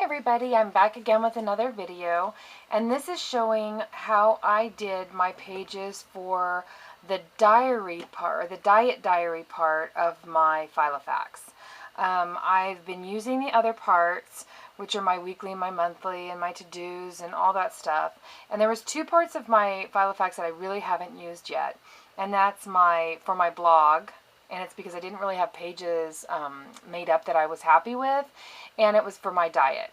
everybody, I'm back again with another video, and this is showing how I did my pages for the diary part, or the diet diary part of my Filofax. I've been using the other parts, which are my weekly and my monthly and my to-dos and all that stuff, and there was two parts of my Filofax that I really haven't used yet, and that's for my blog. And it's because I didn't really have pages made up that I was happy with, and it was for my diet.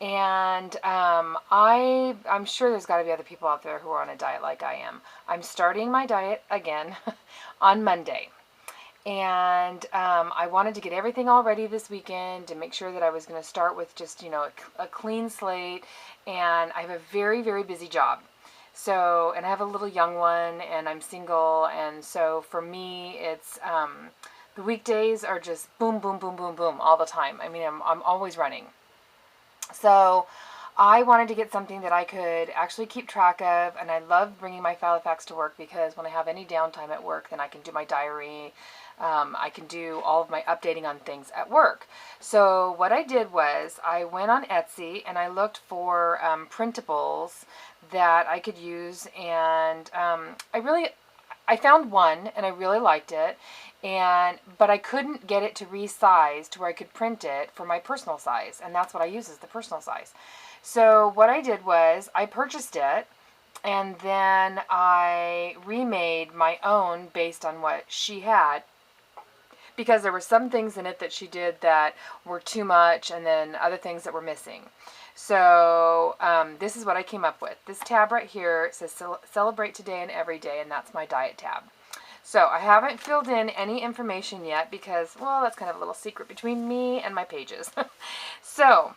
And I'm sure there's got to be other people out there who are on a diet like I am. I'm starting my diet again on Monday. And I wanted to get everything all ready this weekend to make sure that I was going to start with just, a clean slate. And I have a very, very busy job. So, and I have a little young one, and I'm single, and so for me, it's, the weekdays are just boom, boom, boom, boom, boom, all the time. I mean, I'm always running. So, I wanted to get something that I could actually keep track of, and I love bringing my Filofax to work because when I have any downtime at work, then I can do my diary. I can do all of my updating on things at work. So what I did was I went on Etsy and I looked for printables that I could use, and I found one and I really liked it, but I couldn't get it to resize to where I could print it for my personal size, and that's what I use is the personal size. So what I did was I purchased it, and then I remade my own based on what she had, because there were some things in it that she did that were too much, and then other things that were missing. So this is what I came up with. This tab right here says Celebrate Today and Every Day, and that's my diet tab. So I haven't filled in any information yet because, well, that's kind of a little secret between me and my pages. So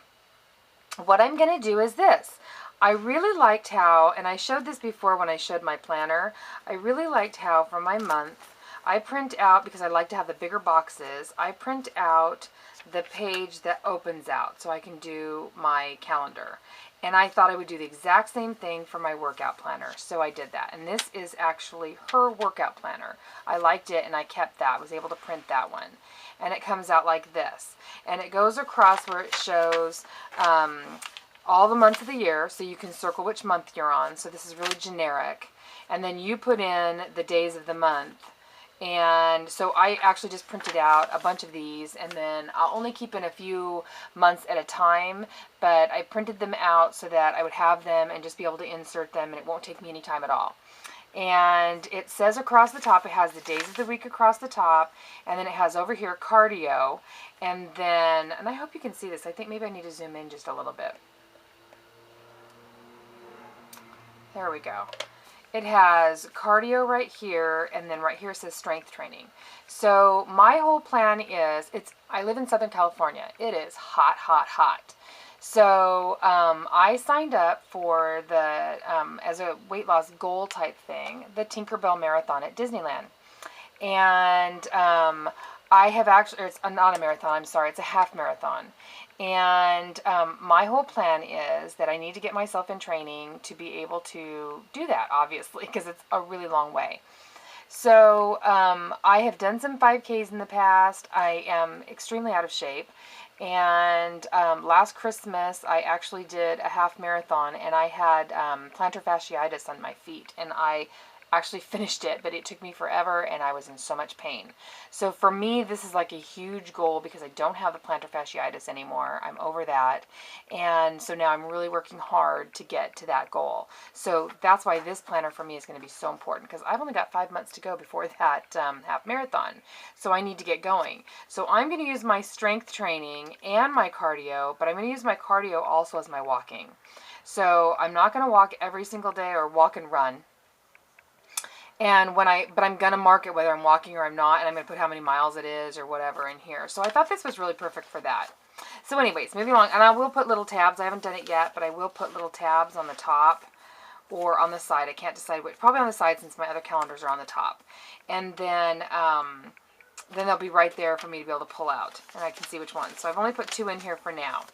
what I'm going to do is this. I really liked how, and I showed this before when I showed my planner, I really liked how for my month, I print out, because I like to have the bigger boxes, I print out the page that opens out so I can do my calendar. And I thought I would do the exact same thing for my workout planner, so I did that. And this is actually her workout planner. I liked it and I kept that, was able to print that one. And it comes out like this. And it goes across where it shows all the months of the year, so you can circle which month you're on. So this is really generic. And then you put in the days of the month. And so I actually just printed out a bunch of these, and then I'll only keep in a few months at a time, but I printed them out so that I would have them and just be able to insert them, and it won't take me any time at all. And it says across the top, it has the days of the week across the top, and then it has over here cardio, and then, and I hope you can see this, I think maybe I need to zoom in just a little bit. There we go. It has cardio right here, and then right here says strength training. So my whole plan is, I live in Southern California. It is hot, hot, hot. So I signed up for the, as a weight loss goal type thing, the Tinkerbell Marathon at Disneyland. And I have actually, it's not a marathon, I'm sorry, it's a half marathon. And my whole plan is that I need to get myself in training to be able to do that, obviously, because it's a really long way. So I have done some 5Ks in the past. I am extremely out of shape. And last Christmas, I actually did a half marathon, and I had plantar fasciitis on my feet, and I actually finished it, but it took me forever and I was in so much pain. So for me, this is like a huge goal because I don't have the plantar fasciitis anymore. I'm over that. And so now I'm really working hard to get to that goal. So that's why this planner for me is going to be so important, because I've only got 5 months to go before that half marathon. So I need to get going. So I'm going to use my strength training and my cardio, but I'm going to use my cardio also as my walking. So I'm not going to walk every single day or walk and run. And but I'm going to mark it whether I'm walking or I'm not, and I'm going to put how many miles it is or whatever in here. So I thought this was really perfect for that. So anyways, moving along, and I will put little tabs. I haven't done it yet, but I will put little tabs on the top or on the side. I can't decide which. Probably on the side since my other calendars are on the top. And then they'll be right there for me to be able to pull out, and I can see which one. So I've only put 2 in here for now.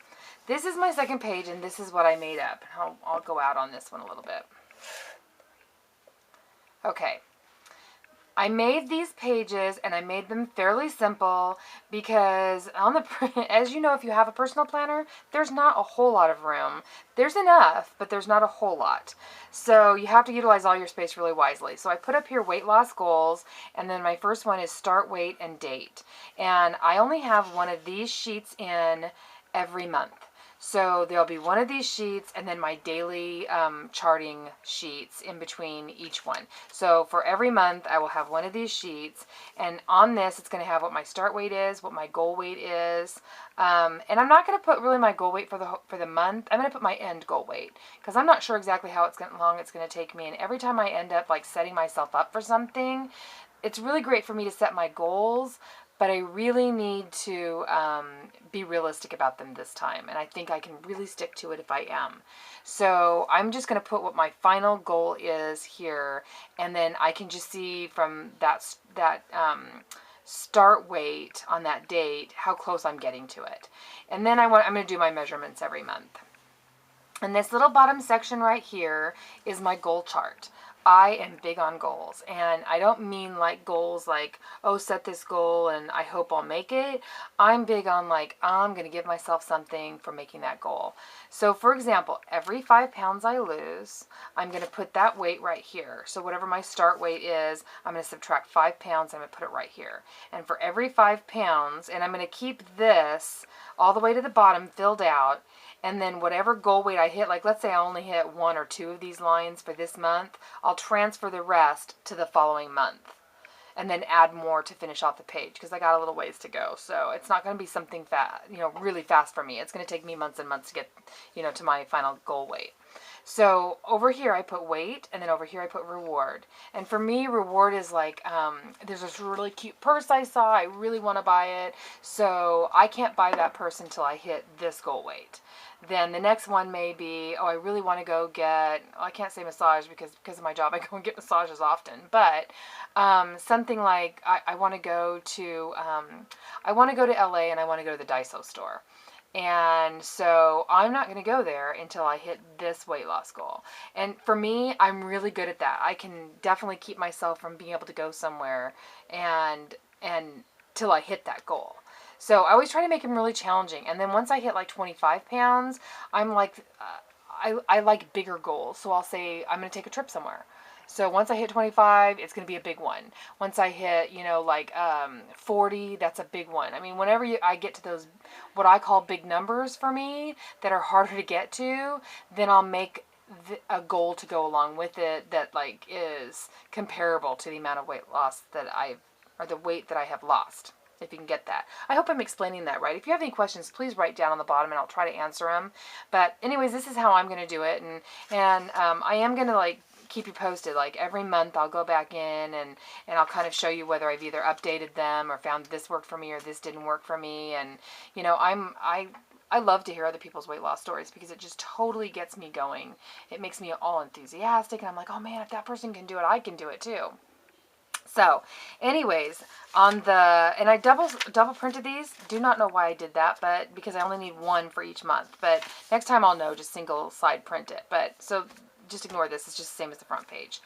This is my second page, and this is what I made up. I'll go out on this one a little bit. Okay, I made these pages and I made them fairly simple because on the as you know, if you have a personal planner, there's not a whole lot of room. There's enough, but there's not a whole lot. So you have to utilize all your space really wisely. So I put up here weight loss goals, and then my first one is start weight and date. And I only have one of these sheets in every month. So there'll be one of these sheets and then my daily charting sheets in between each one. So for every month, I will have one of these sheets. And on this, it's going to have what my start weight is, what my goal weight is. And I'm not going to put really my goal weight for the month. I'm going to put my end goal weight because I'm not sure exactly how long it's going to take me. And every time I end up like setting myself up for something, it's really great for me to set my goals, but I really need to be realistic about them this time. And I think I can really stick to it if I am. So I'm just going to put what my final goal is here. And then I can just see from that start weight on that date how close I'm getting to it. And then I'm going to do my measurements every month. And this little bottom section right here is my goal chart. I am big on goals, and I don't mean like goals like, oh, set this goal and I hope I'll make it. I'm big on like, I'm going to give myself something for making that goal. So for example, every 5 pounds I lose, I'm going to put that weight right here. So whatever my start weight is, I'm going to subtract 5 pounds, I'm going to put it right here. And for every 5 pounds, and I'm going to keep this all the way to the bottom filled out, and then whatever goal weight I hit, like let's say I only hit 1 or 2 of these lines for this month, I'll transfer the rest to the following month. And then add more to finish off the page because I got a little ways to go. So it's not going to be something fast, really fast for me. It's going to take me months and months to get, to my final goal weight. So over here I put weight, and then over here I put reward. And for me, reward is like, there's this really cute purse I saw. I really want to buy it. So I can't buy that purse until I hit this goal weight. Then the next one may be, oh, I really want to go get, I can't say massage because of my job, I go and get massages often. But something like I want to go to LA and I want to go to the Daiso store. And so I'm not going to go there until I hit this weight loss goal. And for me, I'm really good at that. I can definitely keep myself from being able to go somewhere and till I hit that goal. So I always try to make them really challenging. And then once I hit like 25 pounds, I'm like, I like bigger goals. So I'll say I'm going to take a trip somewhere. So once I hit 25, it's going to be a big one. Once I hit, 40, that's a big one. I mean, whenever I get to those, what I call big numbers for me that are harder to get to, then I'll make a goal to go along with it that like is comparable to the amount of weight loss or the weight that I have lost. If you can get that. I hope I'm explaining that right. If you have any questions, please write down on the bottom and I'll try to answer them. But anyways, this is how I'm going to do it. And I am going to like keep you posted. Like every month I'll go back in and I'll kind of show you whether I've either updated them or found this worked for me or this didn't work for me. And I love to hear other people's weight loss stories because it just totally gets me going. It makes me all enthusiastic and I'm like, oh man, if that person can do it, I can do it too. So anyways, and I double printed these. Do not know why I did that, but because I only need one for each month. But next time I'll know, just single side print it. But so just ignore this. It's just the same as the front page.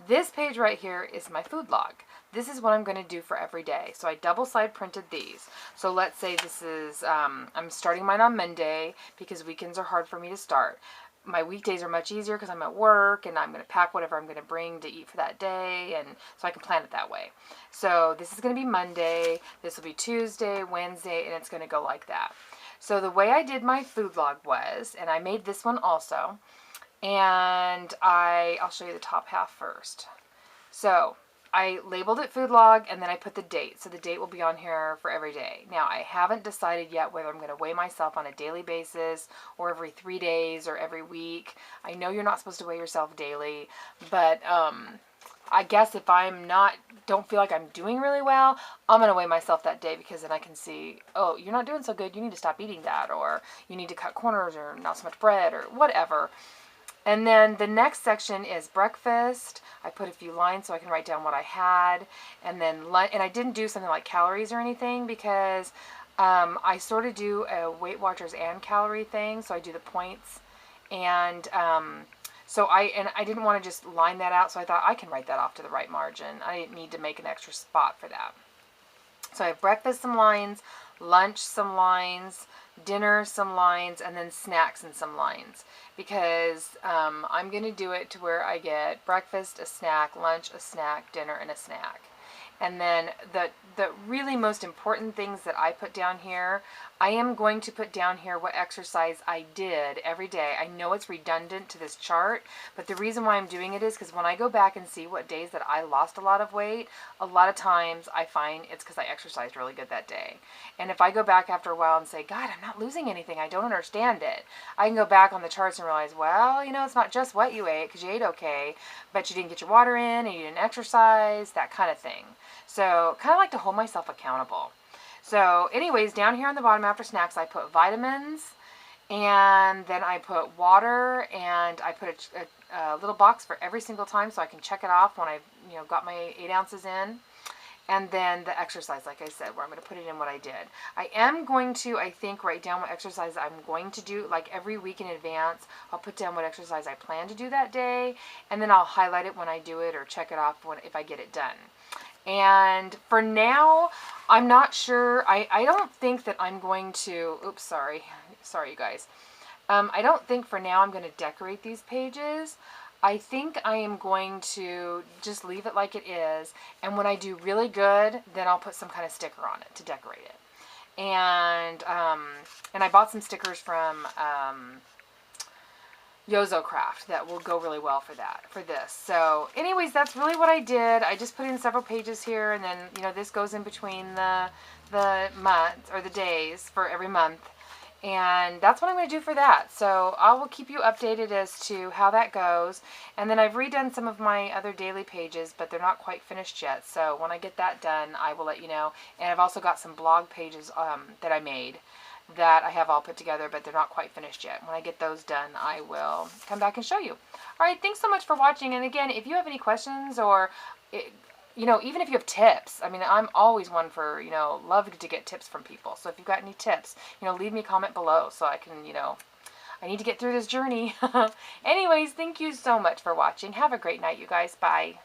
This page right here is my food log. This is what I'm going to do for every day. So I double side printed these. So let's say this is, I'm starting mine on Monday because weekends are hard for me to start. My weekdays are much easier because I'm at work and I'm going to pack whatever I'm going to bring to eat for that day, and so I can plan it that way. So this is going to be Monday, this will be Tuesday, Wednesday, and it's going to go like that. So the way I did my food log was, and I made this one also, and I'll show you the top half first. So I labeled it food log and then I put the date. So the date will be on here for every day. Now I haven't decided yet whether I'm going to weigh myself on a daily basis or every 3 days or every week. I know you're not supposed to weigh yourself daily, but I guess if don't feel like I'm doing really well, I'm going to weigh myself that day because then I can see, oh, you're not doing so good. You need to stop eating that, or you need to cut corners or not so much bread or whatever. And then the next section is breakfast. I put a few lines so I can write down what I had. And then lunch, and I didn't do something like calories or anything because I sort of do a Weight Watchers and calorie thing. So I do the points. And So I didn't want to just line that out, so I thought I can write that off to the right margin. I didn't need to make an extra spot for that. So I have breakfast some lines, lunch some lines, dinner some lines, and then snacks and some lines. Because I'm going to do it to where I get breakfast, a snack, lunch, a snack, dinner, and a snack. And then the really most important things that I put down here, I am going to put down here what exercise I did every day. I know it's redundant to this chart, but the reason why I'm doing it is because when I go back and see what days that I lost a lot of weight, a lot of times I find it's because I exercised really good that day. And if I go back after a while and say, God, I'm not losing anything, I don't understand it, I can go back on the charts and realize, well, you know, it's not just what you ate, because you ate okay, but you didn't get your water in and you didn't exercise, that kind of thing. So kind of like to hold myself accountable. So anyways, down here on the bottom after snacks, I put vitamins, and then I put water, and I put a little box for every single time so I can check it off when I've, you know, got my 8 ounces in. And then the exercise, like I said, where I'm going to put it in what I did. I am going to, I think, write down what exercise I'm going to do. Like every week in advance, I'll put down what exercise I plan to do that day. And then I'll highlight it when I do it or check it off if I get it done. And for now, I'm not sure. I don't think that I'm going to, oops, sorry you guys. I don't think for now I'm going to decorate these pages. I think I am going to just leave it like it is, and when I do really good, then I'll put some kind of sticker on it to decorate it. And I bought some stickers from Yozo Craft that will go really well for this. So anyways, that's really what I did. I just put in several pages here, and then, you know, this goes in between the months or the days for every month. And that's what I'm going to do for that. So I will keep you updated as to how that goes. And then I've redone some of my other daily pages, but they're not quite finished yet. So when I get that done, I will let you know. And I've also got some blog pages that I made that I have all put together, but they're not quite finished yet. When I get those done, I will come back and show you. All right, thanks so much for watching. And again, if you have any questions or you know, even if you have tips, I mean, I'm always one for, you know, love to get tips from people. So if you've got any tips, you know, leave me a comment below so I can, you know, I need to get through this journey. Anyways, thank you so much for watching. Have a great night, you guys. Bye.